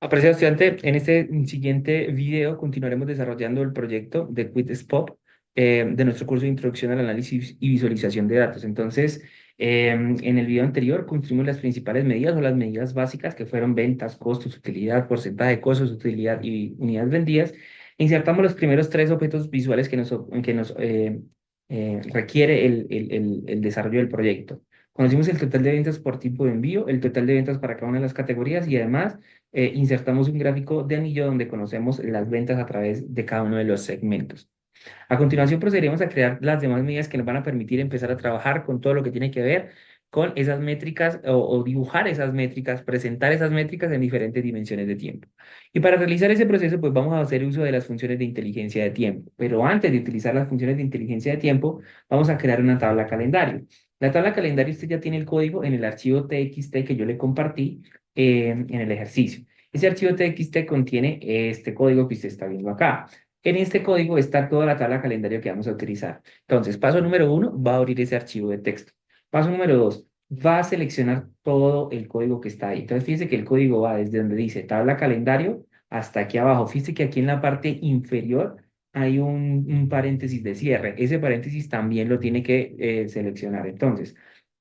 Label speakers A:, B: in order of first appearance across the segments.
A: Apreciado estudiante, en este siguiente video continuaremos desarrollando el proyecto de QuickSpot de nuestro curso de Introducción al Análisis y Visualización de Datos. Entonces, en el video anterior construimos las principales medidas o las medidas básicas que fueron ventas, costos, utilidad, porcentaje de costos, utilidad y unidades vendidas. Insertamos los primeros tres objetos visuales que nos requiere el desarrollo del proyecto. Conocimos el total de ventas por tipo de envío, el total de ventas para cada una de las categorías y además insertamos un gráfico de anillo donde conocemos las ventas a través de cada uno de los segmentos. A continuación procederemos a crear las demás medidas que nos van a permitir empezar a trabajar con todo lo que tiene que ver con esas métricas o dibujar esas métricas, presentar esas métricas en diferentes dimensiones de tiempo. Y para realizar ese proceso, pues vamos a hacer uso de las funciones de inteligencia de tiempo. Pero antes de utilizar las funciones de inteligencia de tiempo, vamos a crear una tabla calendario. La tabla calendario usted ya tiene el código en el archivo TXT que yo le compartí en el ejercicio. Ese archivo TXT contiene este código que usted está viendo acá. En este código está toda la tabla calendario que vamos a utilizar. Entonces, paso número uno, va a abrir ese archivo de texto. Paso número dos, va a seleccionar todo el código que está ahí. Entonces, fíjese que el código va desde donde dice tabla calendario hasta aquí abajo. Fíjese que aquí en la parte inferior hay un paréntesis de cierre. Ese paréntesis también lo tiene que seleccionar. Entonces,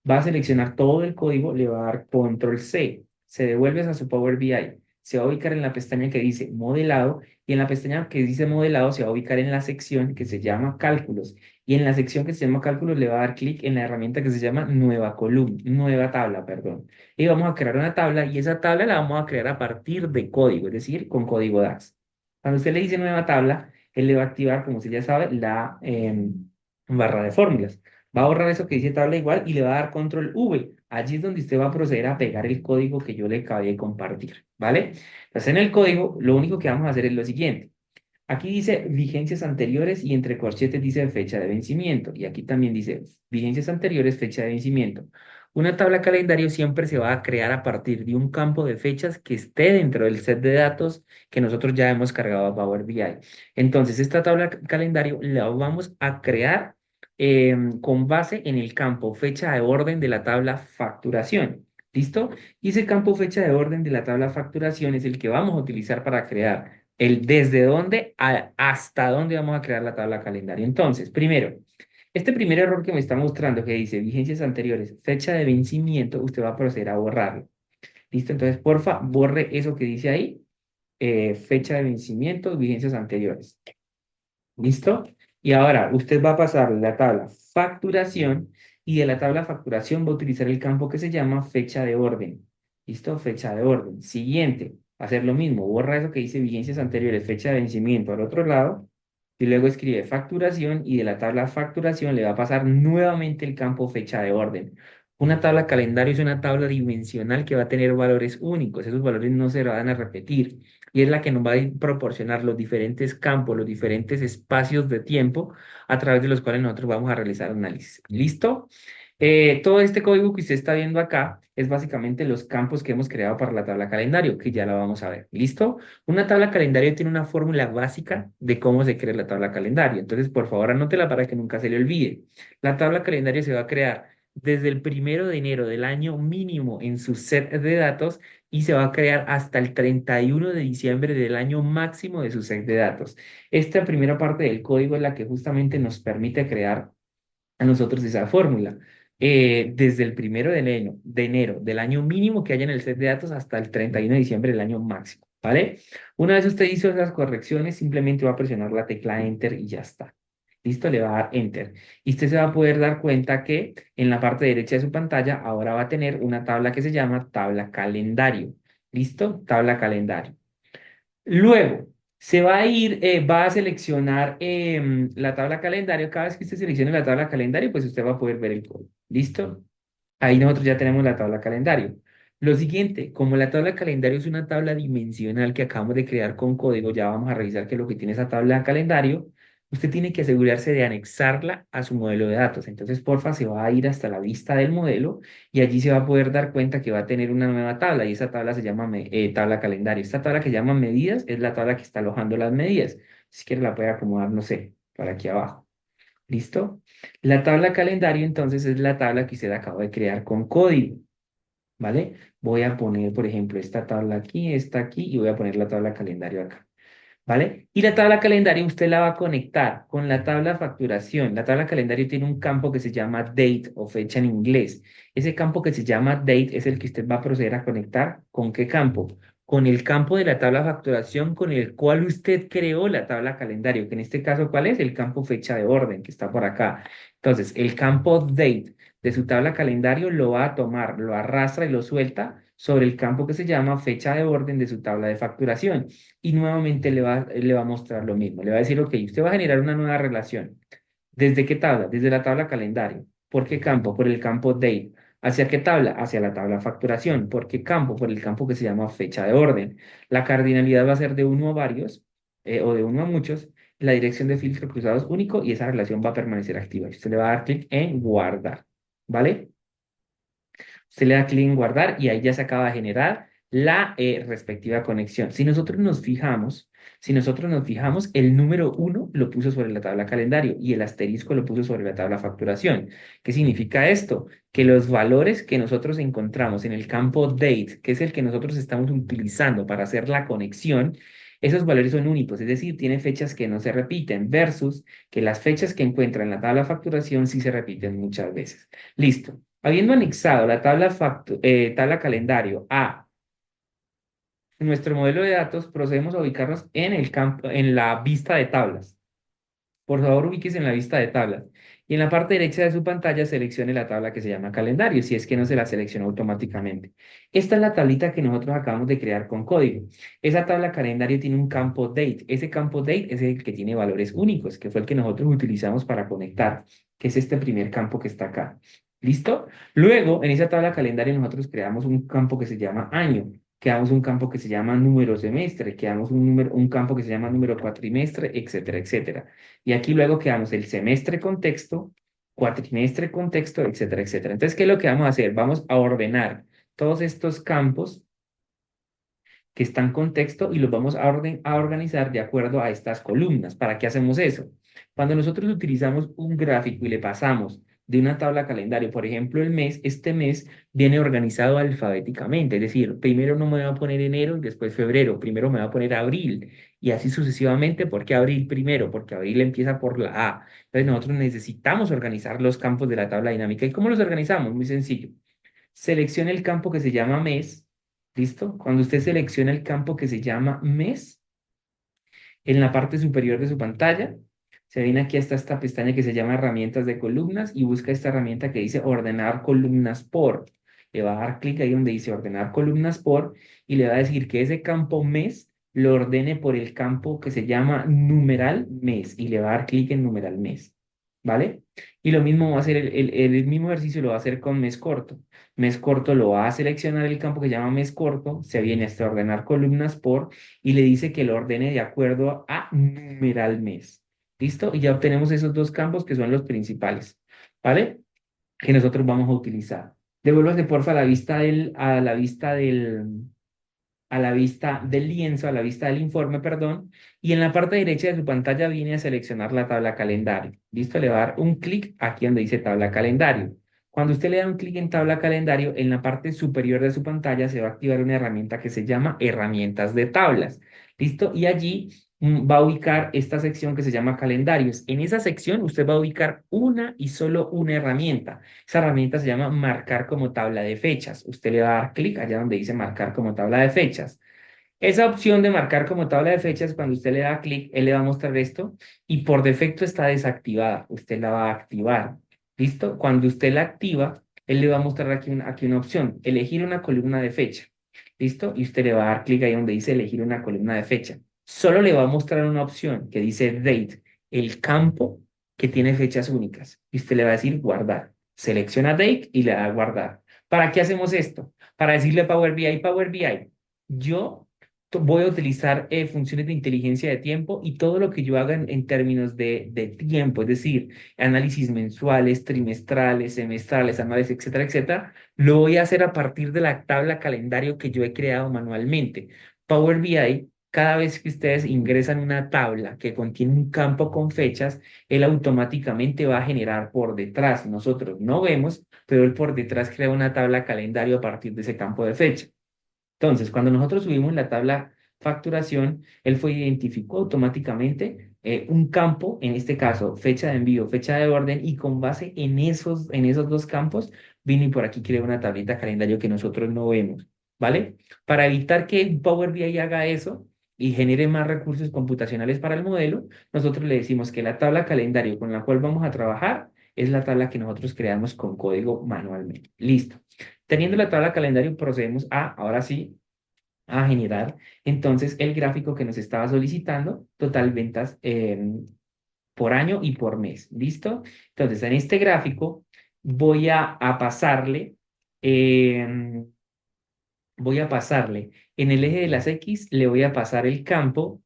A: va a seleccionar todo el código, le va a dar control C, se devuelve a su Power BI, se va a ubicar en la pestaña que dice modelado y en la pestaña que dice modelado se va a ubicar en la sección que se llama cálculos. Y en la sección que se llama cálculos le va a dar clic en la herramienta que se llama nueva columna, nueva tabla, perdón. Y vamos a crear una tabla y esa tabla la vamos a crear a partir de código, es decir, con código DAX. Cuando usted le dice nueva tabla, él le va a activar, como usted ya sabe, la barra de fórmulas. Va a borrar eso que dice tabla igual y le va a dar control V. Allí es donde usted va a proceder a pegar el código que yo le acabé de compartir, ¿vale? Entonces, en el código, lo único que vamos a hacer es lo siguiente. Aquí dice vigencias anteriores y entre corchetes dice fecha de vencimiento. Y aquí también dice vigencias anteriores, fecha de vencimiento. Una tabla calendario siempre se va a crear a partir de un campo de fechas que esté dentro del set de datos que nosotros ya hemos cargado a Power BI. Entonces, esta tabla calendario la vamos a crear con base en el campo fecha de orden de la tabla facturación. ¿Listo? Y ese campo fecha de orden de la tabla facturación es el que vamos a utilizar para crear el desde dónde hasta dónde vamos a crear la tabla calendario. Entonces, primero, este primer error que me está mostrando que dice vigencias anteriores, fecha de vencimiento, usted va a proceder a borrarlo. ¿Listo? Entonces, porfa, borre eso que dice ahí, fecha de vencimiento, vigencias anteriores. ¿Listo? Y ahora usted va a pasar la tabla facturación y de la tabla facturación va a utilizar el campo que se llama fecha de orden. ¿Listo? Fecha de orden. Siguiente, va a hacer lo mismo. Borra eso que dice vigencias anteriores, fecha de vencimiento al otro lado y luego escribe facturación y de la tabla facturación le va a pasar nuevamente el campo fecha de orden. Una tabla calendario es una tabla dimensional que va a tener valores únicos. Esos valores no se van a repetir y es la que nos va a proporcionar los diferentes campos, los diferentes espacios de tiempo a través de los cuales nosotros vamos a realizar análisis. ¿Listo? Todo este código que usted está viendo acá es básicamente los campos que hemos creado para la tabla calendario, que ya la vamos a ver. ¿Listo? Una tabla calendario tiene una fórmula básica de cómo se crea la tabla calendario. Entonces, por favor, anótela para que nunca se le olvide. La tabla calendario se va a crear desde el 1 de enero del año mínimo en su set de datos y se va a crear hasta el 31 de diciembre del año máximo de su set de datos. Esta primera parte del código es la que justamente nos permite crear a nosotros esa fórmula. Desde el 1 de enero del año mínimo que haya en el set de datos hasta el 31 de diciembre del año máximo, ¿vale? Una vez usted hizo esas correcciones, simplemente va a presionar la tecla Enter y ya está. Listo, le va a dar Enter. Y usted se va a poder dar cuenta que en la parte derecha de su pantalla ahora va a tener una tabla que se llama tabla calendario. ¿Listo? Tabla calendario. Luego, se va a ir, va a seleccionar la tabla calendario. Cada vez que usted seleccione la tabla calendario, pues usted va a poder ver el código. ¿Listo? Ahí nosotros ya tenemos la tabla calendario. Lo siguiente, como la tabla calendario es una tabla dimensional que acabamos de crear con código, ya vamos a revisar qué es lo que tiene esa tabla calendario. Usted tiene que asegurarse de anexarla a su modelo de datos. Entonces, porfa, se va a ir hasta la vista del modelo y allí se va a poder dar cuenta que va a tener una nueva tabla y esa tabla se llama tabla calendario. Esta tabla que se llama medidas es la tabla que está alojando las medidas. Si quiere la puede acomodar, no sé, para aquí abajo. ¿Listo? La tabla calendario entonces es la tabla que usted acaba de crear con código. ¿Vale? Voy a poner, por ejemplo, esta tabla aquí, esta aquí, y voy a poner la tabla calendario acá. ¿Vale? Y la tabla calendario usted la va a conectar con la tabla facturación. La tabla calendario tiene un campo que se llama date o fecha en inglés. Ese campo que se llama date es el que usted va a proceder a conectar. ¿Con qué campo? Con el campo de la tabla facturación con el cual usted creó la tabla calendario, que en este caso, ¿cuál es? El campo fecha de orden, que está por acá. Entonces, el campo date de su tabla calendario lo va a tomar, lo arrastra y lo suelta sobre el campo que se llama fecha de orden de su tabla de facturación y nuevamente le va a mostrar lo mismo. Le va a decir, ok, usted va a generar una nueva relación. ¿Desde qué tabla? Desde la tabla calendario. ¿Por qué campo? Por el campo date. ¿Hacia qué tabla? Hacia la tabla facturación. ¿Por qué campo? Por el campo que se llama fecha de orden. La cardinalidad va a ser de uno a varios o de uno a muchos. La dirección de filtro cruzado es único y esa relación va a permanecer activa. Usted le va a dar clic en guardar. ¿Vale? Usted le da clic en guardar y ahí ya se acaba de generar la respectiva conexión. Si nosotros nos fijamos, el número uno lo puso sobre la tabla calendario y el asterisco lo puso sobre la tabla facturación. ¿Qué significa esto? Que los valores que nosotros encontramos en el campo date, que es el que nosotros estamos utilizando para hacer la conexión, esos valores son únicos, es decir, tiene fechas que no se repiten, versus que las fechas que encuentra en la tabla facturación sí se repiten muchas veces. Listo. Habiendo anexado la tabla calendario a nuestro modelo de datos, procedemos a ubicarnos en el campo, en la vista de tablas. Por favor, ubíquese en la vista de tablas. Y en la parte derecha de su pantalla seleccione la tabla que se llama calendario, si es que no se la selecciona automáticamente. Esta es la tablita que nosotros acabamos de crear con código. Esa tabla calendario tiene un campo date. Ese campo date es el que tiene valores únicos, que fue el que nosotros utilizamos para conectar, que es este primer campo que está acá. ¿Listo? Luego, en esa tabla calendario nosotros creamos un campo que se llama año, creamos un campo que se llama número semestre, creamos un campo que se llama número cuatrimestre, etcétera, etcétera. Y aquí luego quedamos el semestre contexto, cuatrimestre contexto, etcétera, etcétera. Entonces, ¿qué es lo que vamos a hacer? Vamos a ordenar todos estos campos que están contexto y los vamos a organizar de acuerdo a estas columnas. ¿Para qué hacemos eso? Cuando nosotros utilizamos un gráfico y le pasamos de una tabla calendario, por ejemplo, el mes, este mes viene organizado alfabéticamente, es decir, primero no me va a poner enero y después febrero, primero me va a poner abril y así sucesivamente. ¿Por qué abril primero? Porque abril empieza por la A. Entonces nosotros necesitamos organizar los campos de la tabla dinámica. ¿Y cómo los organizamos? Muy sencillo. Seleccione el campo que se llama mes. ¿Listo? Cuando usted selecciona el campo que se llama mes, en la parte superior de su pantalla, se viene aquí hasta esta pestaña que se llama herramientas de columnas y busca esta herramienta que dice ordenar columnas por. Le va a dar clic ahí donde dice ordenar columnas por y le va a decir que ese campo mes lo ordene por el campo que se llama numeral mes y le va a dar clic en numeral mes. ¿Vale? Y lo mismo va a hacer el mismo ejercicio lo va a hacer con mes corto. Mes corto lo va a seleccionar el campo que se llama mes corto, se viene hasta ordenar columnas por y le dice que lo ordene de acuerdo a numeral mes. ¿Listo? Y ya obtenemos esos dos campos que son los principales, ¿vale? Que nosotros vamos a utilizar. Devuélvase porfa a la vista del lienzo, a la vista del informe, perdón, y en la parte derecha de su pantalla viene a seleccionar la tabla calendario. ¿Listo? Le va a dar un clic aquí donde dice tabla calendario. Cuando usted le da un clic en tabla calendario, en la parte superior de su pantalla se va a activar una herramienta que se llama herramientas de tablas. ¿Listo? Y allí va a ubicar esta sección que se llama calendarios. En esa sección usted va a ubicar una y solo una herramienta. Esa herramienta se llama marcar como tabla de fechas. Usted le va a dar clic allá donde dice marcar como tabla de fechas. Esa opción de marcar como tabla de fechas, cuando usted le da clic, él le va a mostrar esto y por defecto está desactivada. Usted la va a activar. ¿Listo? Cuando usted la activa, él le va a mostrar aquí una opción, elegir una columna de fecha. ¿Listo? Y usted le va a dar clic ahí donde dice elegir una columna de fecha. Solo le va a mostrar una opción que dice date, el campo que tiene fechas únicas. Y usted le va a decir guardar. Selecciona date y le da a guardar. ¿Para qué hacemos esto? Para decirle a Power BI, yo voy a utilizar funciones de inteligencia de tiempo y todo lo que yo haga en términos de tiempo, es decir, análisis mensuales, trimestrales, semestrales, anuales, etcétera, etcétera, lo voy a hacer a partir de la tabla calendario que yo he creado manualmente. Power BI cada vez que ustedes ingresan una tabla que contiene un campo con fechas, él automáticamente va a generar por detrás. Nosotros no vemos, pero él por detrás crea una tabla calendario a partir de ese campo de fecha. Entonces, cuando nosotros subimos la tabla facturación, él fue identificó automáticamente un campo, en este caso, fecha de envío, fecha de orden, y con base en esos dos campos, vino y por aquí creó una tablita calendario que nosotros no vemos, ¿vale? Para evitar que Power BI haga eso y genere más recursos computacionales para el modelo, nosotros le decimos que la tabla calendario con la cual vamos a trabajar es la tabla que nosotros creamos con código manualmente. Listo. Teniendo la tabla calendario, procedemos a, ahora sí, a generar entonces el gráfico que nos estaba solicitando, total ventas por año y por mes. ¿Listo? Entonces, en este gráfico a pasarle, em, voy a pasarle en el eje de las X, le voy a pasar el campo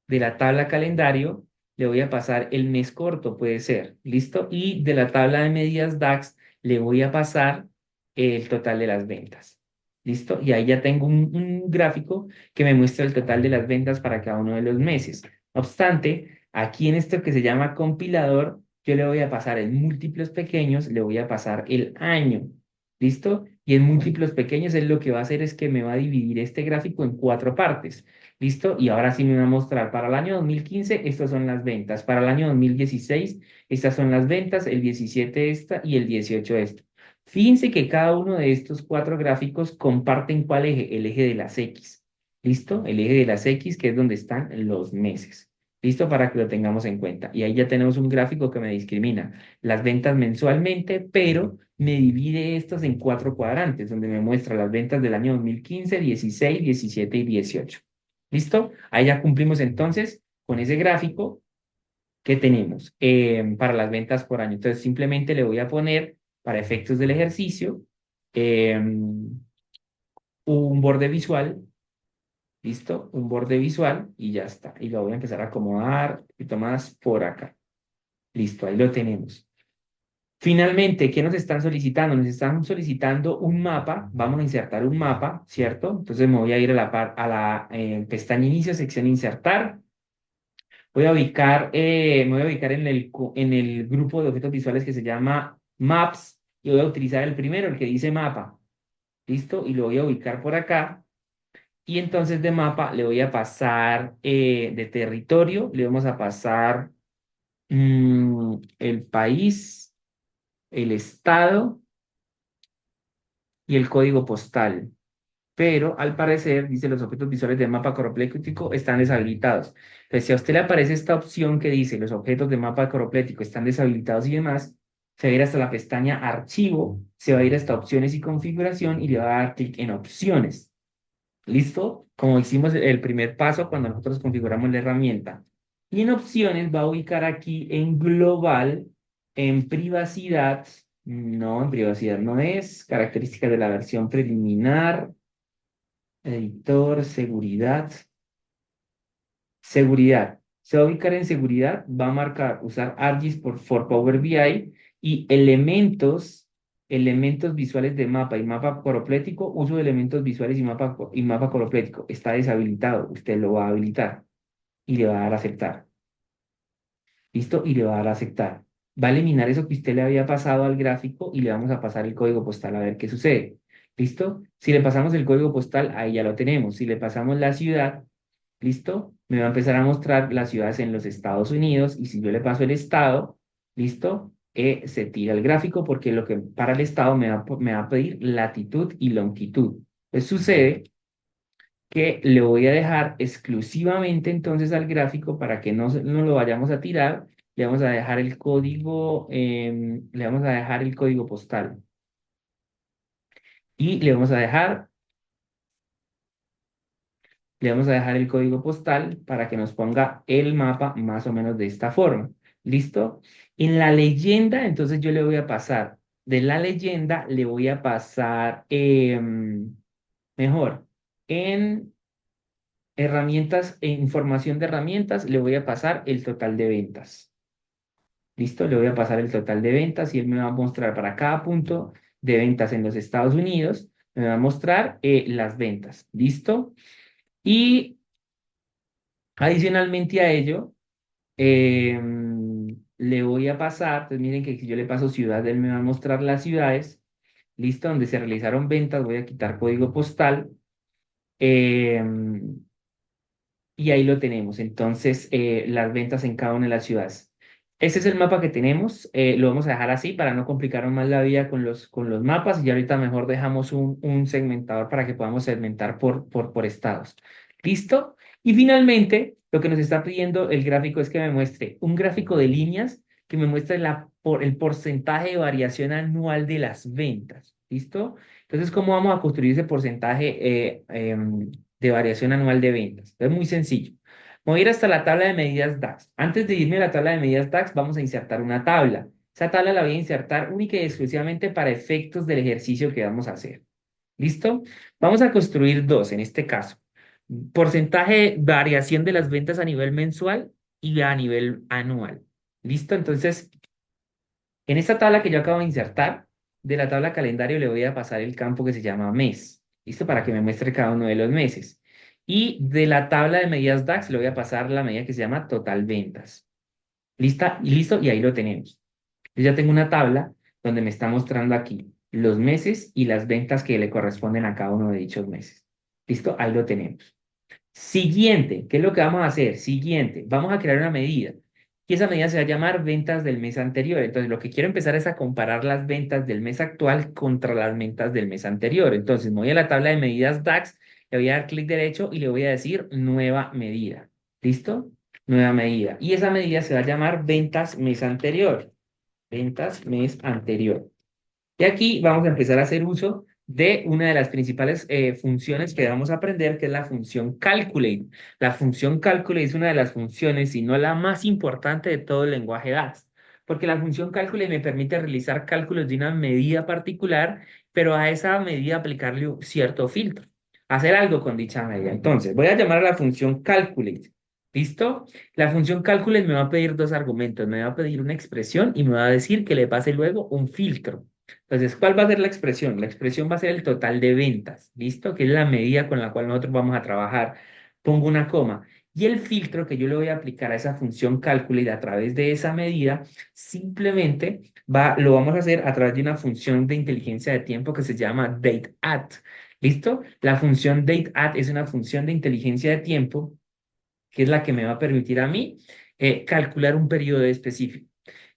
A: de la tabla calendario, le voy a pasar el mes corto, puede ser, ¿listo? Y de la tabla de medias DAX le voy a pasar el total de las ventas, ¿listo? Y ahí ya tengo un gráfico que me muestra el total de las ventas para cada uno de los meses. No obstante, aquí en esto que se llama compilador, yo le voy a pasar en múltiplos pequeños, le voy a pasar el año, ¿listo? Y en múltiplos pequeños él lo que va a hacer es que me va a dividir este gráfico en cuatro partes. ¿Listo? Y ahora sí me va a mostrar, para el año 2015, estas son las ventas. Para el año 2016, estas son las ventas, el 17 esta y el 18 esta. Fíjense que cada uno de estos cuatro gráficos comparten ¿cuál eje? El eje de las X. ¿Listo? El eje de las X, que es donde están los meses. ¿Listo? Para que lo tengamos en cuenta. Y ahí ya tenemos un gráfico que me discrimina las ventas mensualmente, pero me divide estos en cuatro cuadrantes, donde me muestra las ventas del año 2015, 16, 17 y 18. ¿Listo? Ahí ya cumplimos entonces con ese gráfico que tenemos para las ventas por año. Entonces simplemente le voy a poner para efectos del ejercicio un borde visual, ¿listo? Un borde visual y ya está. Y lo voy a empezar a acomodar un poquito más por acá. Listo, ahí lo tenemos. Finalmente, ¿qué nos están solicitando? Nos están solicitando un mapa. Vamos a insertar un mapa, ¿cierto? Entonces me voy a ir a la pestaña Inicio, sección Insertar. Me voy a ubicar en el grupo de objetos visuales que se llama Maps y voy a utilizar el primero, el que dice mapa. ¿Listo? Y lo voy a ubicar por acá. Y entonces de mapa le voy a pasar de territorio, le vamos a pasar el país, el estado y el código postal. Pero al parecer, dice, los objetos visuales del mapa coroplético están deshabilitados. Entonces, si a usted le aparece esta opción que dice los objetos de mapa coroplético están deshabilitados y demás, se va a ir hasta la pestaña Archivo, se va a ir hasta Opciones y Configuración y le va a dar clic en Opciones. ¿Listo? Como hicimos el primer paso cuando nosotros configuramos la herramienta. Y en Opciones va a ubicar aquí en Global, en Privacidad. No, en privacidad no es. Características de la versión preliminar. Editor, seguridad. Seguridad. Se va a ubicar en seguridad, va a marcar usar ArcGIS for Power BI y elementos visuales de mapa y mapa coroplético, uso de elementos visuales y mapa coroplético. Está deshabilitado, usted lo va a habilitar y le va a dar a aceptar. ¿Listo? Y le va a dar a aceptar. Va a eliminar eso que usted le había pasado al gráfico y le vamos a pasar el código postal a ver qué sucede. ¿Listo? Si le pasamos el código postal, ahí ya lo tenemos. Si le pasamos la ciudad, ¿listo? Me va a empezar a mostrar las ciudades en los Estados Unidos y si yo le paso el estado, ¿listo? Se tira el gráfico porque lo que para el estado me va a pedir latitud y longitud. Pues sucede que le voy a dejar exclusivamente entonces al gráfico para que no lo vayamos a tirar. Le vamos a dejar el código, le vamos a dejar el código postal y le vamos a dejar el código postal para que nos ponga el mapa más o menos de esta forma. ¿Listo? En la leyenda, entonces yo le voy a pasar, de la leyenda le voy a pasar, mejor, en herramientas e información de herramientas, le voy a pasar el total de ventas. ¿Listo? Le voy a pasar el total de ventas y él me va a mostrar para cada punto de ventas en los Estados Unidos, me va a mostrar las ventas. ¿Listo? Y Adicionalmente a ello, le voy a pasar, pues miren que si yo le paso ciudad, él me va a mostrar las ciudades, listo, donde se realizaron ventas, voy a quitar código postal. em, y ahí lo tenemos. Entonces, las ventas en cada una de las ciudades. Ese es el mapa que tenemos. Lo vamos a dejar así para no complicar más la vida con los mapas. Y ahorita mejor dejamos un segmentador para que podamos segmentar por estados. ¿Listo? Y finalmente, lo que nos está pidiendo el gráfico es que me muestre un gráfico de líneas que me muestre el porcentaje de variación anual de las ventas. ¿Listo? Entonces, ¿cómo vamos a construir ese porcentaje de variación anual de ventas? Es muy sencillo. Voy a ir hasta la tabla de medidas DAX. Antes de irme a la tabla de medidas DAX, vamos a insertar una tabla. Esa tabla la voy a insertar única y exclusivamente para efectos del ejercicio que vamos a hacer. ¿Listo? Vamos a construir dos en este caso. Porcentaje de variación de las ventas a nivel mensual y a nivel anual. ¿Listo? Entonces, en esta tabla que yo acabo de insertar, de la tabla calendario le voy a pasar el campo que se llama mes. ¿Listo? Para que me muestre cada uno de los meses. Y de la tabla de medidas DAX le voy a pasar la medida que se llama total ventas. ¿Lista? Y listo, y ahí lo tenemos. Yo ya tengo una tabla donde me está mostrando aquí los meses y las ventas que le corresponden a cada uno de dichos meses. ¿Listo? Ahí lo tenemos. Siguiente, ¿qué es lo que vamos a hacer? Siguiente, vamos a crear una medida. Y esa medida se va a llamar ventas del mes anterior. Entonces, lo que quiero empezar es a comparar las ventas del mes actual contra las ventas del mes anterior. Entonces, me voy a la tabla de medidas DAX, le voy a dar clic derecho y le voy a decir nueva medida. ¿Listo? Nueva medida. Y esa medida se va a llamar ventas mes anterior. Ventas mes anterior. Y aquí vamos a empezar a hacer uso de una de las principales funciones que vamos a aprender, que es la función calculate. La función calculate es una de las funciones, si no la más importante de todo el lenguaje DAX, porque la función calculate me permite realizar cálculos de una medida particular, pero a esa medida aplicarle un cierto filtro, hacer algo con dicha medida. Entonces, voy a llamar a la función calculate. ¿Listo? La función calculate me va a pedir dos argumentos, me va a pedir una expresión y me va a decir que le pase luego un filtro. Entonces, ¿cuál va a ser la expresión? La expresión va a ser el total de ventas, ¿listo? Que es la medida con la cual nosotros vamos a trabajar. Pongo una coma. Y el filtro que yo le voy a aplicar a esa función cálculo y a través de esa medida, simplemente lo vamos a hacer a través de una función de inteligencia de tiempo que se llama dateAt. ¿Listo? La función dateAt es una función de inteligencia de tiempo que es la que me va a permitir a mí calcular un periodo específico.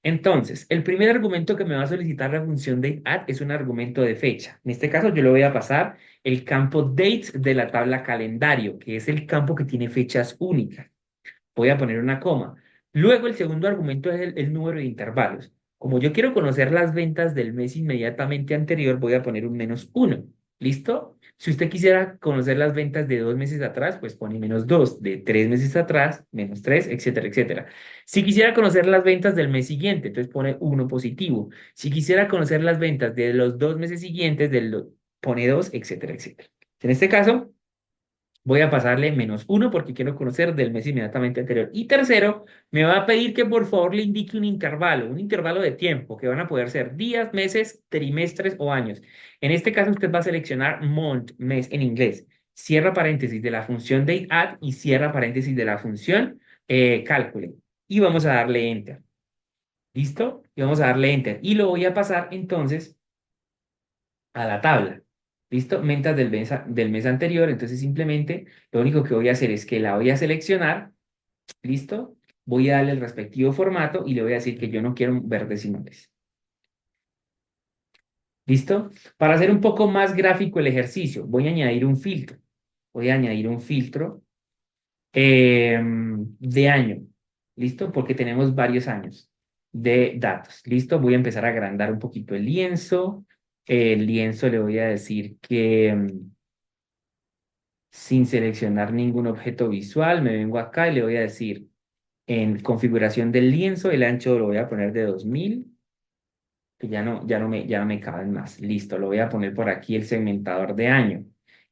A: Entonces, el primer argumento que me va a solicitar la función dateAdd es un argumento de fecha. En este caso, yo le voy a pasar el campo dates de la tabla calendario, que es el campo que tiene fechas únicas. Voy a poner una coma. Luego, el segundo argumento es el número de intervalos. Como yo quiero conocer las ventas del mes inmediatamente anterior, voy a poner un -1. ¿Listo? Si usted quisiera conocer las ventas de 2 meses atrás, pues pone -2, de 3 meses atrás, -3, etcétera, etcétera. Si quisiera conocer las ventas del mes siguiente, entonces pone uno positivo. Si quisiera conocer las ventas de los 2 meses siguientes, pone 2, etcétera, etcétera. En este caso, voy a pasarle -1 porque quiero conocer del mes inmediatamente anterior. Y tercero, me va a pedir que por favor le indique un intervalo de tiempo, que van a poder ser días, meses, trimestres o años. En este caso, usted va a seleccionar month, mes en inglés. Cierra paréntesis de la función dateAdd y cierra paréntesis de la función calculate. Y vamos a darle enter. ¿Listo? Y vamos a darle enter. Y lo voy a pasar entonces a la tabla. ¿Listo? Ventas del mes anterior. Entonces simplemente lo único que voy a hacer es que la voy a seleccionar. ¿Listo? Voy a darle el respectivo formato y le voy a decir que yo no quiero ver decimales. ¿Listo? Para hacer un poco más gráfico el ejercicio, voy a añadir un filtro. Voy a añadir un filtro de año. ¿Listo? Porque tenemos varios años de datos. ¿Listo? Voy a empezar a agrandar un poquito el lienzo. El lienzo le voy a decir que sin seleccionar ningún objeto visual, me vengo acá y le voy a decir en configuración del lienzo, el ancho lo voy a poner de 2000, que ya no me caben más. Listo, lo voy a poner por aquí el segmentador de año.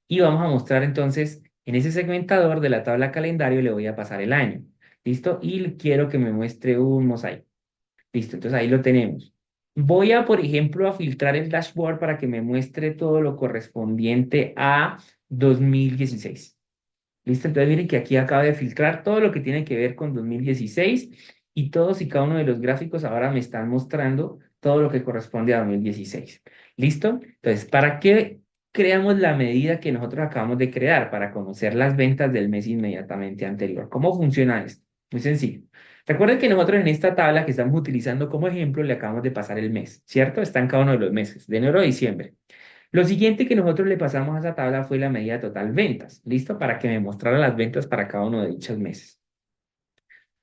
A: Y vamos a mostrar entonces, en ese segmentador de la tabla calendario le voy a pasar el año. ¿Listo? Y quiero que me muestre un mosaico. Listo, entonces ahí lo tenemos. Voy a, por ejemplo, a filtrar el dashboard para que me muestre todo lo correspondiente a 2016. ¿Listo? Entonces miren que aquí acabo de filtrar todo lo que tiene que ver con 2016 y todos y cada uno de los gráficos ahora me están mostrando todo lo que corresponde a 2016. ¿Listo? Entonces, ¿para qué creamos la medida que nosotros acabamos de crear? Para conocer las ventas del mes inmediatamente anterior. ¿Cómo funciona esto? Muy sencillo. Recuerden que nosotros en esta tabla que estamos utilizando como ejemplo le acabamos de pasar el mes, ¿cierto? Está en cada uno de los meses, de enero a diciembre. Lo siguiente que nosotros le pasamos a esa tabla fue la medida total ventas, ¿listo? Para que me mostrara las ventas para cada uno de dichos meses.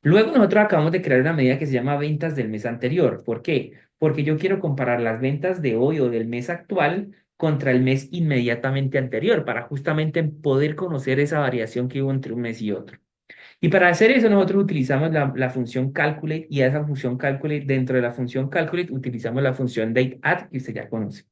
A: Luego nosotros acabamos de crear una medida que se llama ventas del mes anterior. ¿Por qué? Porque yo quiero comparar las ventas de hoy o del mes actual contra el mes inmediatamente anterior, para justamente poder conocer esa variación que hubo entre un mes y otro. Y para hacer eso nosotros utilizamos la función calculate y a esa función calculate, dentro de la función calculate utilizamos la función dateadd que usted ya conoce.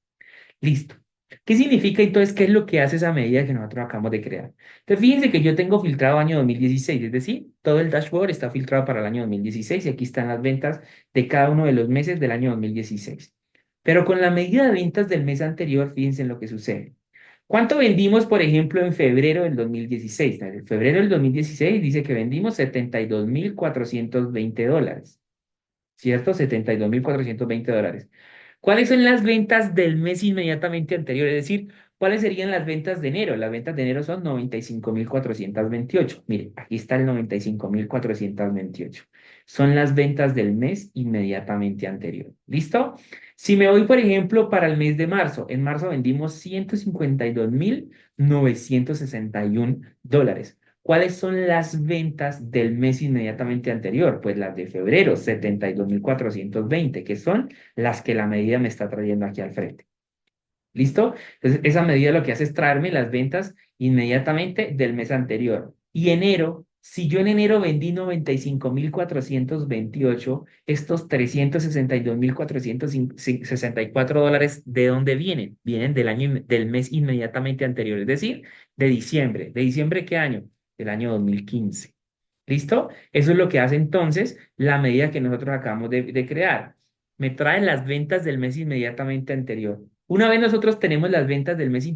A: Listo. ¿Qué significa entonces? ¿Qué es lo que hace esa medida que nosotros acabamos de crear? Entonces, fíjense que yo tengo filtrado año 2016, es decir, todo el dashboard está filtrado para el año 2016 y aquí están las ventas de cada uno de los meses del año 2016. Pero con la medida de ventas del mes anterior, fíjense en lo que sucede. ¿Cuánto vendimos, por ejemplo, en febrero del 2016? En febrero del 2016 dice que vendimos $72,420, ¿cierto? $72,420. ¿Cuáles son las ventas del mes inmediatamente anterior? Es decir, ¿cuáles serían las ventas de enero? Las ventas de enero son 95,428. Mire, aquí está el 95,428. Son las ventas del mes inmediatamente anterior. ¿Listo? Si me voy, por ejemplo, para el mes de marzo, en marzo vendimos $152,961. ¿Cuáles son las ventas del mes inmediatamente anterior? Pues las de febrero, 72,420, que son las que la medida me está trayendo aquí al frente. ¿Listo? Entonces, esa medida lo que hace es traerme las ventas inmediatamente del mes anterior. Y enero, si yo en enero vendí 95,428, estos $362,464, ¿de dónde vienen? Vienen del año, del mes inmediatamente anterior, es decir, de diciembre. ¿De diciembre qué año? Del año 2015. ¿Listo? Eso es lo que hace entonces la medida que nosotros acabamos de crear. Me trae las ventas del mes inmediatamente anterior. Una vez nosotros tenemos las ventas del mes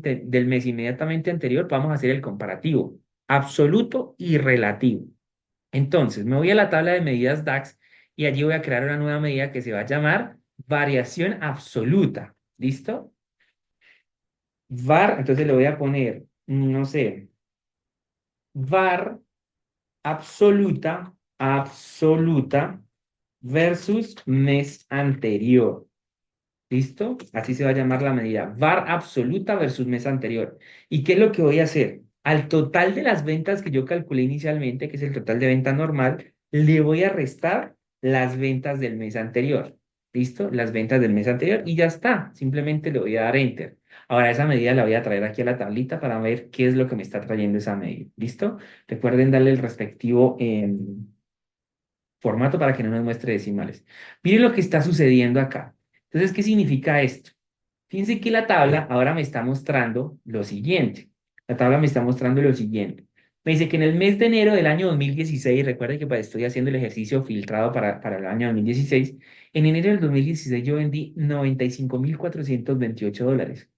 A: inmediatamente anterior, vamos a hacer el comparativo, absoluto y relativo. Entonces, me voy a la tabla de medidas DAX y allí voy a crear una nueva medida que se va a llamar variación absoluta. ¿Listo? Entonces le voy a poner, no sé, var absoluta versus mes anterior. ¿Listo? Así se va a llamar la medida. VAR absoluta versus mes anterior. ¿Y qué es lo que voy a hacer? Al total de las ventas que yo calculé inicialmente, que es el total de venta normal, le voy a restar las ventas del mes anterior. ¿Listo? Las ventas del mes anterior y ya está. Simplemente le voy a dar enter. Ahora esa medida la voy a traer aquí a la tablita para ver qué es lo que me está trayendo esa medida. ¿Listo? Recuerden darle el respectivo formato para que no nos muestre decimales. Miren lo que está sucediendo acá. Entonces, ¿qué significa esto? Fíjense que la tabla ahora me está mostrando lo siguiente. La tabla me está mostrando lo siguiente. Me dice que en el mes de enero del año 2016, recuerden que estoy haciendo el ejercicio filtrado para el año 2016, en enero del 2016 yo vendí $95,428.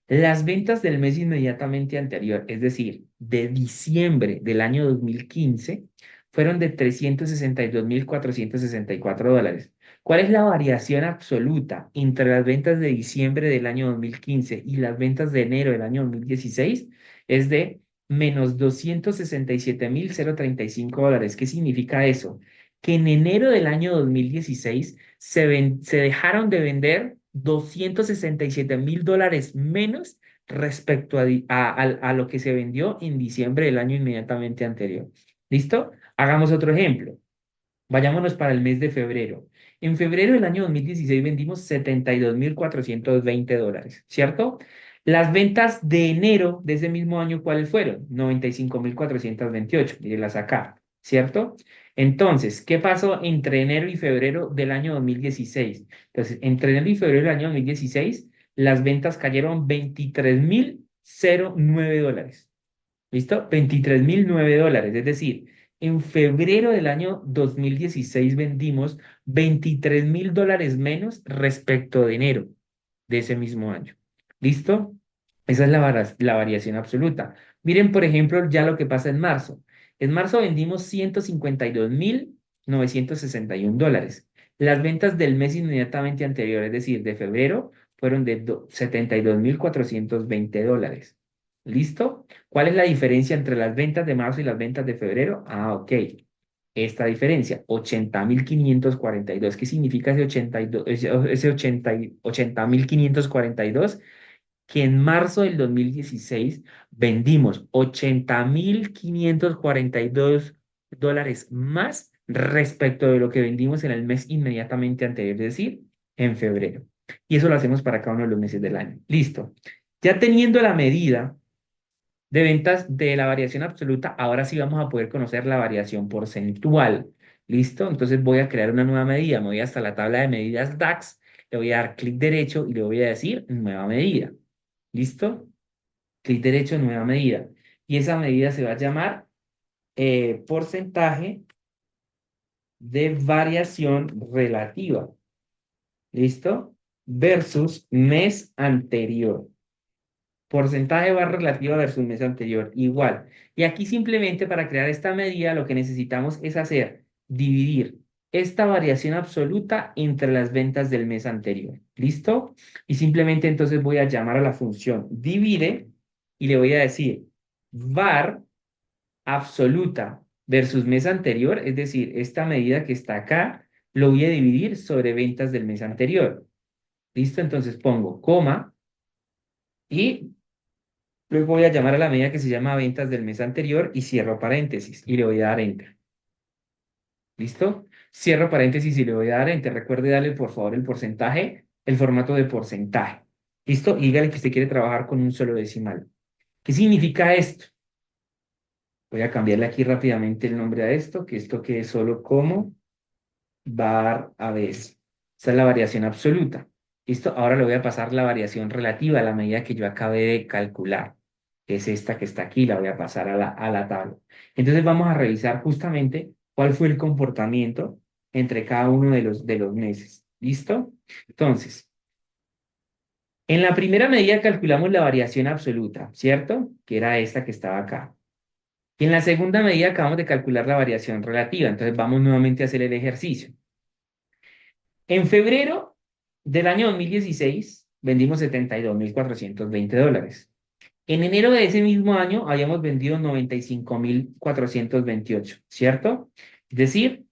A: Las ventas del mes inmediatamente anterior, es decir, de diciembre del año 2015, fueron de $362,464. ¿Cuál es la variación absoluta entre las ventas de diciembre del año 2015 y las ventas de enero del año 2016? Es de menos $267,035. ¿Qué significa eso? Que en enero del año 2016 se dejaron de vender $267,000 menos respecto a lo que se vendió en diciembre del año inmediatamente anterior. ¿Listo? Hagamos otro ejemplo. Vayámonos para el mes de febrero. En febrero del año 2016 vendimos $72,420, ¿cierto? Las ventas de enero de ese mismo año, ¿cuáles fueron? 95,428, mírenlas acá, ¿cierto? Entonces, ¿qué pasó entre enero y febrero del año 2016? Entonces, entre enero y febrero del año 2016, las ventas cayeron $23,009. ¿Listo? $23,009. Es decir, en febrero del año 2016 vendimos $23,000 menos respecto de enero de ese mismo año. ¿Listo? Esa es la variación absoluta. Miren, por ejemplo, ya lo que pasa en marzo. En marzo vendimos 152.961 dólares. Las ventas del mes inmediatamente anterior, es decir, de febrero, fueron de 72.420 dólares. ¿Listo? ¿Cuál es la diferencia entre las ventas de marzo y las ventas de febrero? Ah, ok. Esta diferencia, 80.542. ¿Qué significa ese 82, ese 80.542? Que en marzo del 2016 vendimos 80.542 dólares más respecto de lo que vendimos en el mes inmediatamente anterior, es decir, en febrero. Y eso lo hacemos para cada uno de los meses del año. Listo. Ya teniendo la medida de ventas de la variación absoluta, ahora sí vamos a poder conocer la variación porcentual. ¿Listo? Entonces voy a crear una nueva medida. Me voy hasta la tabla de medidas DAX, le voy a dar clic derecho y le voy a decir nueva medida. ¿Listo? Clic derecho, nueva medida. Y esa medida se va a llamar porcentaje de variación relativa. ¿Listo? Versus mes anterior. Porcentaje va relativa versus mes anterior. Igual. Y aquí simplemente para crear esta medida lo que necesitamos es hacer, dividir esta variación absoluta entre las ventas del mes anterior. ¿Listo? Y simplemente entonces voy a llamar a la función divide y le voy a decir var absoluta versus mes anterior, es decir, esta medida que está acá, lo voy a dividir sobre ventas del mes anterior. ¿Listo? Entonces pongo coma y luego voy a llamar a la medida que se llama ventas del mes anterior y cierro paréntesis y le voy a dar enter. ¿Listo? Cierro paréntesis y le voy a dar enter. Recuerde darle por favor el porcentaje, el formato de porcentaje. ¿Listo? Y dígale que usted quiere trabajar con un solo decimal. ¿Qué significa esto? Voy a cambiarle aquí rápidamente el nombre a esto, que esto quede solo como var a veces. Esa es la variación absoluta. ¿Listo? Ahora le voy a pasar la variación relativa a la medida que yo acabé de calcular, que es esta que está aquí, la voy a pasar a la tabla. Entonces vamos a revisar justamente cuál fue el comportamiento entre cada uno de los meses. ¿Listo? Entonces, en la primera medida calculamos la variación absoluta, ¿cierto? Que era esta que estaba acá. Y en la segunda medida acabamos de calcular la variación relativa. Entonces vamos nuevamente a hacer el ejercicio. En febrero del año 2016 vendimos 72.420 dólares. En enero de ese mismo año habíamos vendido 95.428, ¿cierto? Es decir,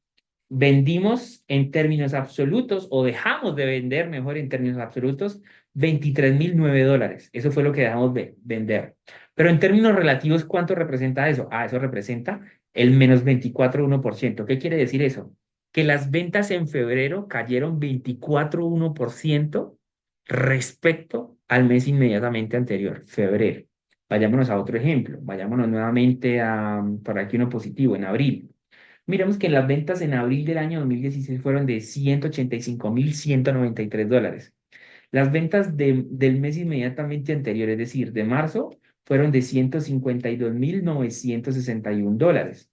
A: vendimos en términos absolutos o dejamos de vender, mejor en términos absolutos, 23.009 dólares. Eso fue lo que dejamos de vender. Pero en términos relativos, ¿cuánto representa eso? Ah, eso representa el menos 24,1%. ¿Qué quiere decir eso? Que las ventas en febrero cayeron 24,1% respecto al mes inmediatamente anterior, febrero. Vayámonos a otro ejemplo. Vayámonos nuevamente a, por aquí uno positivo, en abril. Miremos que las ventas en abril del año 2016 fueron de 185.193 dólares. Las ventas del mes inmediatamente anterior, es decir, de marzo, fueron de 152.961 dólares.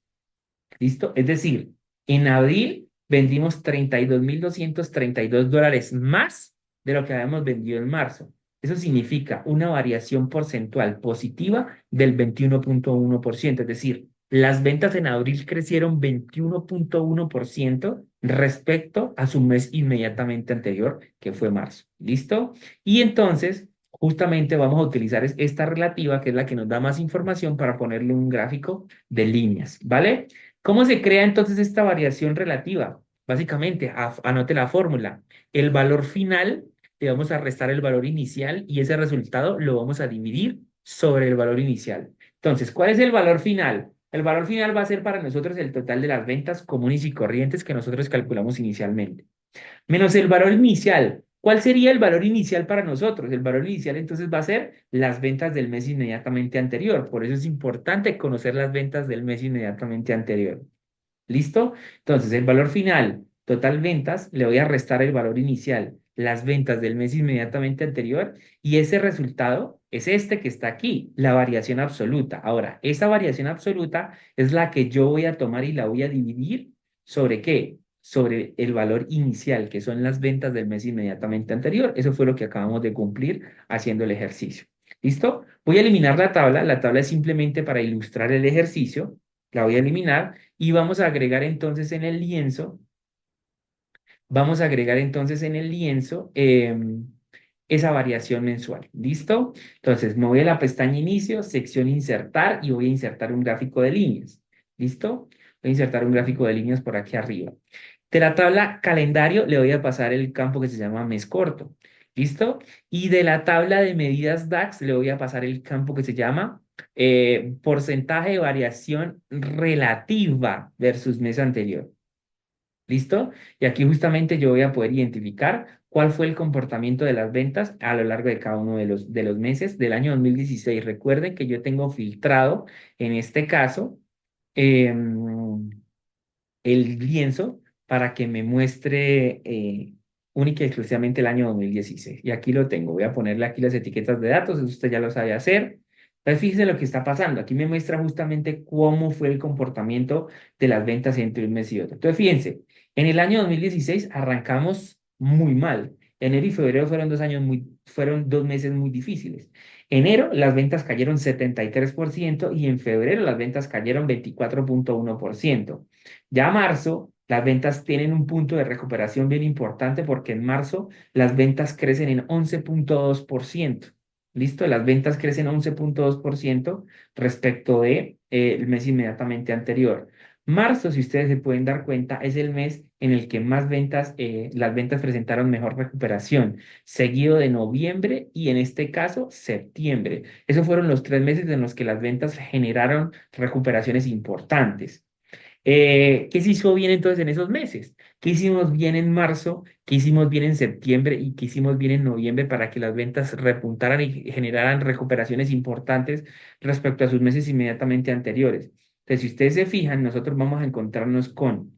A: ¿Listo? Es decir, en abril vendimos 32.232 dólares más de lo que habíamos vendido en marzo. Eso significa una variación porcentual positiva del 21,1%. Es decir, las ventas en abril crecieron 21,1% respecto a su mes inmediatamente anterior, que fue marzo. ¿Listo? Y entonces, justamente vamos a utilizar esta relativa, que es la que nos da más información para ponerle un gráfico de líneas, ¿vale? ¿Cómo se crea entonces esta variación relativa? Básicamente, anote la fórmula. El valor final le vamos a restar el valor inicial y ese resultado lo vamos a dividir sobre el valor inicial. Entonces, ¿cuál es el valor final? El valor final va a ser para nosotros el total de las ventas comunes y corrientes que nosotros calculamos inicialmente menos el valor inicial. ¿Cuál sería el valor inicial para nosotros? El valor inicial entonces va a ser las ventas del mes inmediatamente anterior. Por eso es importante conocer las ventas del mes inmediatamente anterior. ¿Listo? Entonces, el valor final, total ventas, le voy a restar el valor inicial, las ventas del mes inmediatamente anterior, y ese resultado es este que está aquí, la variación absoluta. Ahora, esa variación absoluta es la que yo voy a tomar y la voy a dividir sobre qué? Sobre el valor inicial, que son las ventas del mes inmediatamente anterior. Eso fue lo que acabamos de cumplir haciendo el ejercicio. ¿Listo? Voy a eliminar la tabla es simplemente para ilustrar el ejercicio, la voy a eliminar y vamos a agregar entonces en el lienzo, vamos a agregar entonces en el lienzo esa variación mensual. ¿Listo? Entonces me voy a la pestaña inicio, sección insertar y voy a insertar un gráfico de líneas. ¿Listo? Voy a insertar un gráfico de líneas por aquí arriba. De la tabla calendario le voy a pasar el campo que se llama mes corto. ¿Listo? Y de la tabla de medidas DAX le voy a pasar el campo que se llama porcentaje de variación relativa versus mes anterior. ¿Listo? Y aquí justamente yo voy a poder identificar cuál fue el comportamiento de las ventas a lo largo de cada uno de los meses del año 2016. Recuerden que yo tengo filtrado, en este caso, em, el lienzo para que me muestre única y exclusivamente el año 2016. Y aquí lo tengo. Voy a ponerle aquí las etiquetas de datos, eso usted ya lo sabe hacer. Entonces, fíjense lo que está pasando. Aquí me muestra justamente cómo fue el comportamiento de las ventas entre un mes y otro. Entonces, fíjense, en el año 2016 arrancamos muy mal. Enero y febrero fueron 2 meses muy difíciles. Enero las ventas cayeron 73% y en febrero las ventas cayeron 24,1%. Ya marzo, las ventas tienen un punto de recuperación bien importante porque en marzo las ventas crecen en 11,2%. ¿Listo? Las ventas crecen 11,2% respecto de, el mes inmediatamente anterior. Marzo, si ustedes se pueden dar cuenta, es el mes en el que más ventas, las ventas presentaron mejor recuperación, seguido de noviembre y en este caso septiembre. Esos fueron los 3 meses en los que las ventas generaron recuperaciones importantes. ¿Qué se hizo bien entonces en esos meses? ¿Qué hicimos bien en marzo? ¿Qué hicimos bien en septiembre? ¿Y qué hicimos bien en noviembre para que las ventas repuntaran y generaran recuperaciones importantes respecto a sus meses inmediatamente anteriores? Entonces, si ustedes se fijan, nosotros vamos a encontrarnos con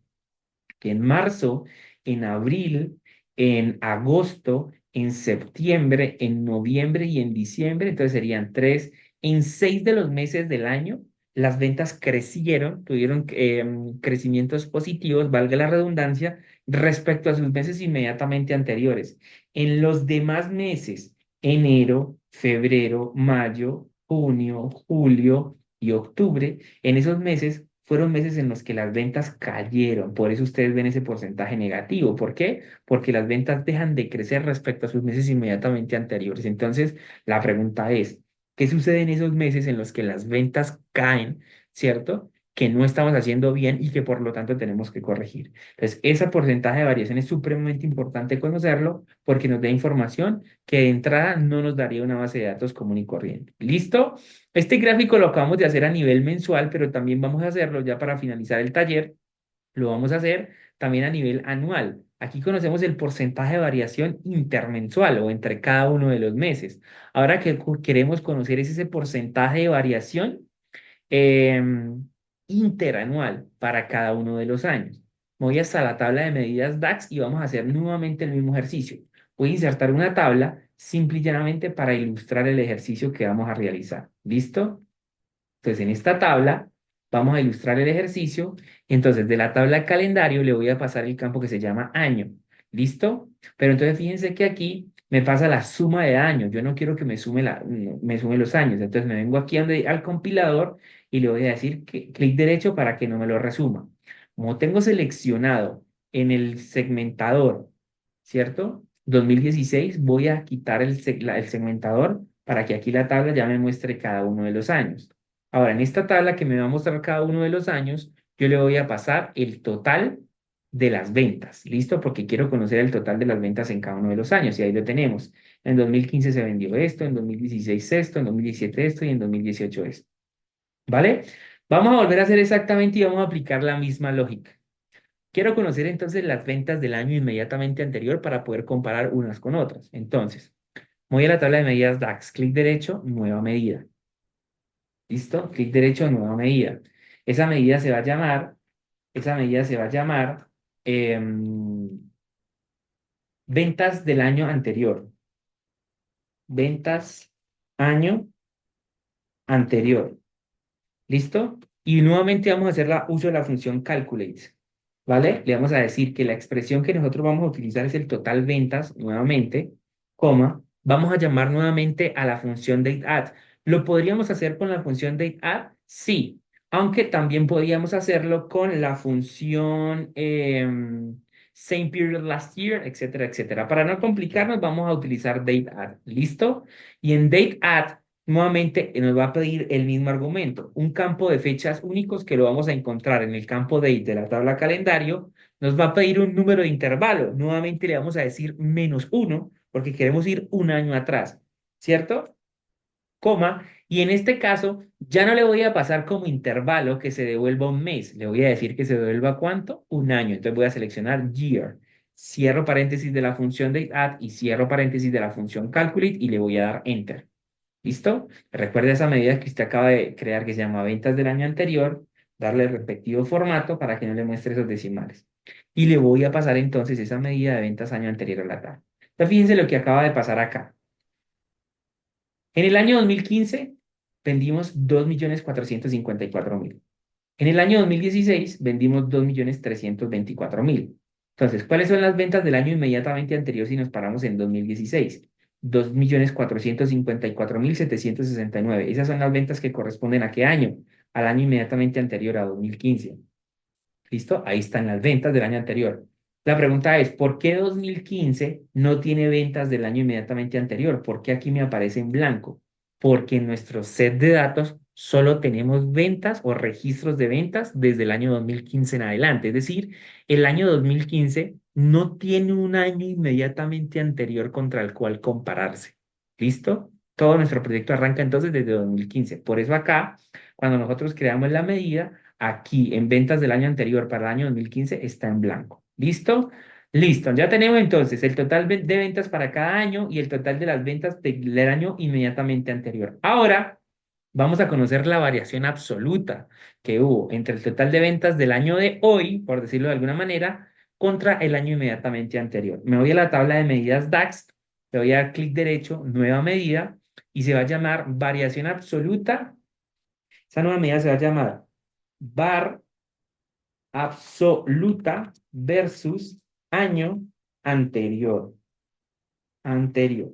A: que en marzo, en abril, en agosto, en septiembre, en noviembre y en diciembre, entonces serían tres, en 6 de los meses del año, las ventas crecieron, tuvieron crecimientos positivos, valga la redundancia, respecto a sus meses inmediatamente anteriores. En los demás meses, enero, febrero, mayo, junio, julio y octubre, en esos meses fueron meses en los que las ventas cayeron. Por eso ustedes ven ese porcentaje negativo. ¿Por qué? Porque las ventas dejan de crecer respecto a sus meses inmediatamente anteriores. Entonces, la pregunta es, ¿qué sucede en esos meses en los que las ventas caen, ¿cierto? Que no estamos haciendo bien y que por lo tanto tenemos que corregir. Entonces, ese porcentaje de variación es supremamente importante conocerlo porque nos da información que de entrada no nos daría una base de datos común y corriente. ¿Listo? Este gráfico lo acabamos de hacer a nivel mensual, pero también vamos a hacerlo ya para finalizar el taller, lo vamos a hacer también a nivel anual. Aquí conocemos el porcentaje de variación intermensual o entre cada uno de los meses. Ahora que queremos conocer es ese porcentaje de variación interanual para cada uno de los años. Voy hasta la tabla de medidas DAX y vamos a hacer nuevamente el mismo ejercicio. Voy a insertar una tabla simple y llanamente para ilustrar el ejercicio que vamos a realizar. ¿Listo? Entonces, en esta tabla vamos a ilustrar el ejercicio. Entonces, de la tabla de calendario le voy a pasar el campo que se llama año. ¿Listo? Pero entonces fíjense que aquí me pasa la suma de años. Yo no quiero que me sume los años. Entonces me vengo aquí al compilador y le voy a decir que clic derecho para que no me lo resuma. Como tengo seleccionado en el segmentador, ¿cierto? 2016, voy a quitar el segmentador para que aquí la tabla ya me muestre cada uno de los años. Ahora, en esta tabla que me va a mostrar cada uno de los años, yo le voy a pasar el total de las ventas, ¿listo? Porque quiero conocer el total de las ventas en cada uno de los años y ahí lo tenemos. En 2015 se vendió esto, en 2016 esto, en 2017 esto y en 2018 esto, ¿vale? Vamos a volver a hacer exactamente y vamos a aplicar la misma lógica. Quiero conocer entonces las ventas del año inmediatamente anterior para poder comparar unas con otras. Entonces, voy a la tabla de medidas DAX, clic derecho, nueva medida. ¿Listo? Clic derecho, nueva medida. Esa medida se va a llamar, esa medida se va a llamar ventas del año anterior. Ventas año anterior. ¿Listo? Y nuevamente vamos a hacer uso de la función calculate. ¿Vale? Le vamos a decir que la expresión que nosotros vamos a utilizar es el total ventas, nuevamente, coma, Vamos a llamar nuevamente a la función dateAdd. ¿Lo podríamos hacer con la función dateAdd? Sí, aunque también podríamos hacerlo con la función same period last year, etcétera, etcétera. Para no complicarnos, vamos a utilizar dateAdd. ¿Listo? Y en dateAdd, nuevamente nos va a pedir el mismo argumento, un campo de fechas únicos que lo vamos a encontrar en el campo date de la tabla calendario. Nos va a pedir un número de intervalo. Nuevamente le vamos a decir -1 porque queremos ir un año atrás, ¿cierto? Coma, y en este caso ya no le voy a pasar como intervalo que se devuelva un mes, le voy a decir que se devuelva ¿cuánto? Un año. Entonces voy a seleccionar year, cierro paréntesis de la función dateAdd y cierro paréntesis de la función calculate y le voy a dar enter. ¿Listo? Recuerda esa medida que usted acaba de crear que se llama ventas del año anterior, darle el respectivo formato para que no le muestre esos decimales. Y le voy a pasar entonces esa medida de ventas año anterior a la tabla. Entonces fíjense lo que acaba de pasar acá. En el año 2015 vendimos 2.454.000. En el año 2016 vendimos 2.324.000. Entonces, ¿cuáles son las ventas del año inmediatamente anterior si nos paramos en 2016? 2.454.769. Esas son las ventas que corresponden a qué año? Al año inmediatamente anterior a 2015. ¿Listo? Ahí están las ventas del año anterior. La pregunta es, ¿por qué 2015 no tiene ventas del año inmediatamente anterior? ¿Por qué aquí me aparece en blanco? Porque en nuestro set de datos solo tenemos ventas o registros de ventas desde el año 2015 en adelante. Es decir, el año 2015 no tiene un año inmediatamente anterior contra el cual compararse. ¿Listo? Todo nuestro proyecto arranca entonces desde 2015. Por eso acá, cuando nosotros creamos la medida, aquí en ventas del año anterior para el año 2015 está en blanco. ¿Listo? Listo. Ya tenemos entonces el total de ventas para cada año y el total de las ventas del año inmediatamente anterior. Ahora vamos a conocer la variación absoluta que hubo entre el total de ventas del año de hoy, por decirlo de alguna manera, contra el año inmediatamente anterior. Me voy a la tabla de medidas DAX, le voy a dar clic derecho, nueva medida, y se va a llamar variación absoluta. Esa nueva medida se va a llamar var absoluta versus año anterior. Anterior.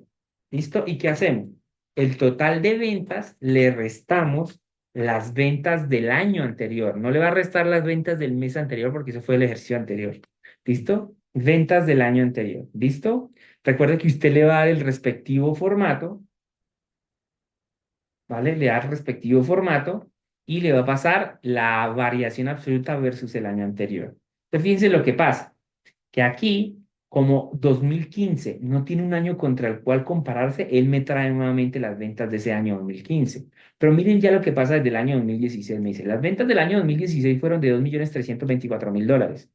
A: ¿Listo? ¿Y qué hacemos? El total de ventas le restamos las ventas del año anterior. No le va a restar las ventas del mes anterior porque eso fue el ejercicio anterior. ¿Listo? Ventas del año anterior. ¿Listo? Recuerde que usted le va a dar el respectivo formato, ¿vale? Le da el respectivo formato y le va a pasar la variación absoluta versus el año anterior. Entonces, fíjense lo que pasa, que aquí, como 2015 no tiene un año contra el cual compararse, él me trae nuevamente las ventas de ese año 2015. Pero miren ya lo que pasa desde el año 2016. Me dice, las ventas del año 2016 fueron de $2.324.000.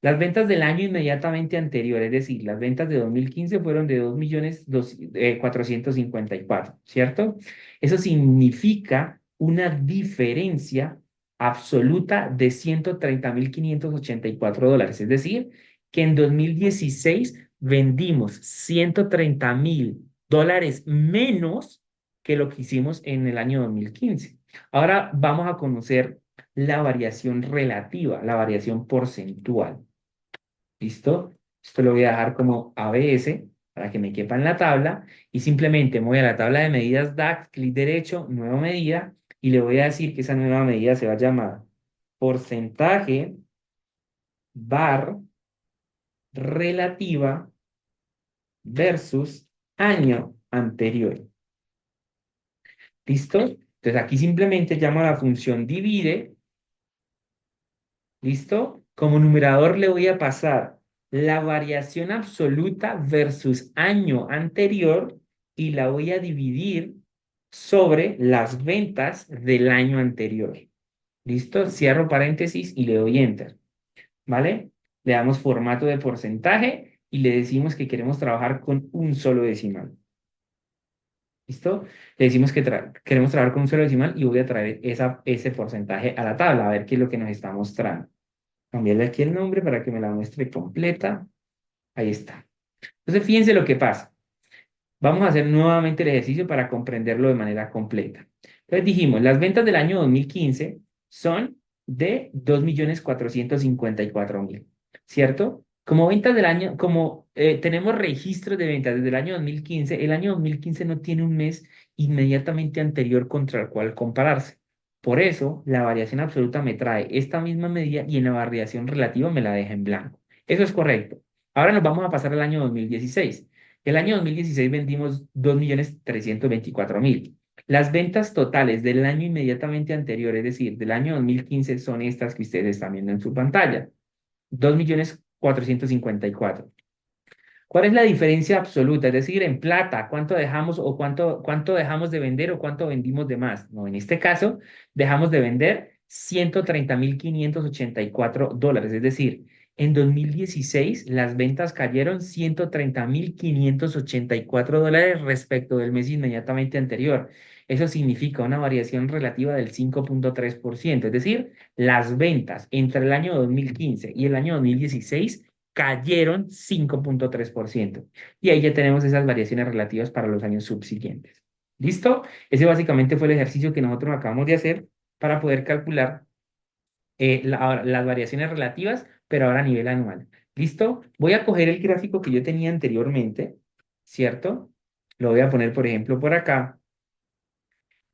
A: Las ventas del año inmediatamente anterior, es decir, las ventas de 2015 fueron de 2.454.000, ¿cierto? Eso significa una diferencia absoluta de $130.584. Es decir, que en 2016 vendimos $130.000 menos que lo que hicimos en el año 2015. Ahora vamos a conocer la variación relativa, la variación porcentual. ¿Listo? Esto lo voy a dejar como ABS para que me quepa en la tabla y simplemente me voy a la tabla de medidas DAX, clic derecho, nueva medida y le voy a decir que esa nueva medida se va a llamar porcentaje var relativa versus año anterior. ¿Listo? Entonces aquí simplemente llamo a la función divide. ¿Listo? Como numerador le voy a pasar la variación absoluta versus año anterior y la voy a dividir sobre las ventas del año anterior. ¿Listo? Cierro paréntesis y le doy enter. ¿Vale? Le damos formato de porcentaje y le decimos que queremos trabajar con un solo decimal. ¿Listo? Le decimos que queremos trabajar con un solo decimal y voy a traer ese porcentaje a la tabla, a ver qué es lo que nos está mostrando. Cambiarle aquí el nombre para que me la muestre completa. Ahí está. Entonces, fíjense lo que pasa. Vamos a hacer nuevamente el ejercicio para comprenderlo de manera completa. Entonces dijimos, las ventas del año 2015 son de 2.454.000, ¿cierto? Como ventas del año, como tenemos registros de ventas desde el año 2015, el año 2015 no tiene un mes inmediatamente anterior contra el cual compararse. Por eso, la variación absoluta me trae esta misma medida y en la variación relativa me la deja en blanco. Eso es correcto. Ahora nos vamos a pasar al año 2016. El año 2016 vendimos 2.324.000. Las ventas totales del año inmediatamente anterior, es decir, del año 2015, son estas que ustedes están viendo en su pantalla. 2.454.000. ¿Cuál es la diferencia absoluta? Es decir, en plata, ¿cuánto dejamos o cuánto dejamos de vender o cuánto vendimos de más? No, en este caso, dejamos de vender $130.584. Es decir, en 2016 las ventas cayeron $130.584 respecto del mes inmediatamente anterior. Eso significa una variación relativa del 5.3%. Es decir, las ventas entre el año 2015 y el año 2016 cayeron 5.3%. Y ahí ya tenemos esas variaciones relativas para los años subsiguientes. ¿Listo? Ese básicamente fue el ejercicio que nosotros acabamos de hacer para poder calcular las variaciones relativas, pero ahora a nivel anual. ¿Listo? Voy a coger el gráfico que yo tenía anteriormente, ¿cierto? Lo voy a poner, por ejemplo, por acá.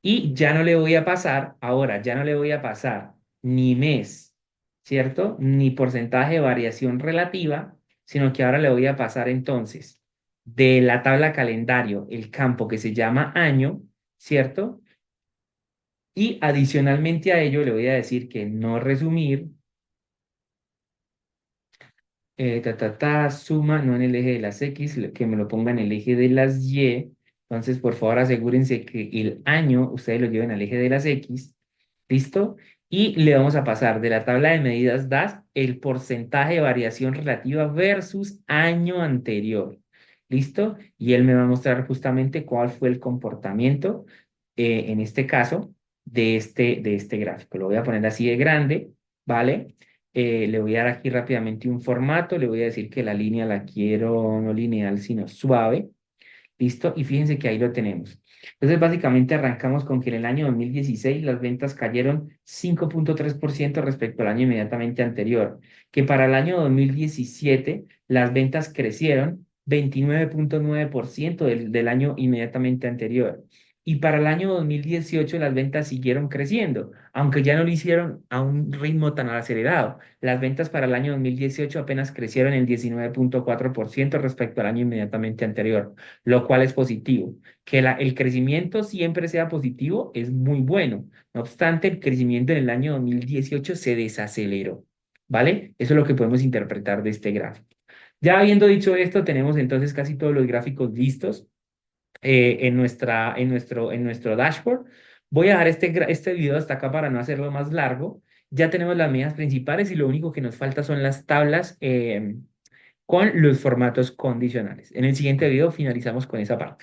A: Y ya no le voy a pasar, ahora ya no le voy a pasar ni mes, ¿cierto? Ni porcentaje de variación relativa, sino que ahora le voy a pasar entonces de la tabla calendario el campo que se llama año, ¿cierto? Y adicionalmente a ello le voy a decir que no resumir, suma, no en el eje de las X, que me lo ponga en el eje de las Y. Entonces, por favor, asegúrense que el año ustedes lo lleven al eje de las X. ¿Listo? Y le vamos a pasar de la tabla de medidas DAS el porcentaje de variación relativa versus año anterior. ¿Listo? Y él me va a mostrar justamente cuál fue el comportamiento, en este caso, de este gráfico. Lo voy a poner así de grande, ¿vale? Le voy a dar aquí rápidamente un formato, le voy a decir que la línea la quiero no lineal, sino suave. ¿Listo? Y fíjense que ahí lo tenemos. Entonces, básicamente arrancamos con que en el año 2016 las ventas cayeron 5.3% respecto al año inmediatamente anterior, que para el año 2017 las ventas crecieron 29.9% del año inmediatamente anterior. Y para el año 2018 las ventas siguieron creciendo, aunque ya no lo hicieron a un ritmo tan acelerado. Las ventas para el año 2018 apenas crecieron en 19.4% respecto al año inmediatamente anterior, lo cual es positivo. Que el crecimiento siempre sea positivo es muy bueno. No obstante, el crecimiento en el año 2018 se desaceleró, ¿vale? Eso es lo que podemos interpretar de este gráfico. Ya habiendo dicho esto, tenemos entonces casi todos los gráficos listos en nuestro dashboard. Voy a dejar este video hasta acá para no hacerlo más largo. Ya tenemos las medidas principales y lo único que nos falta son las tablas con los formatos condicionales. En el siguiente video finalizamos con esa parte.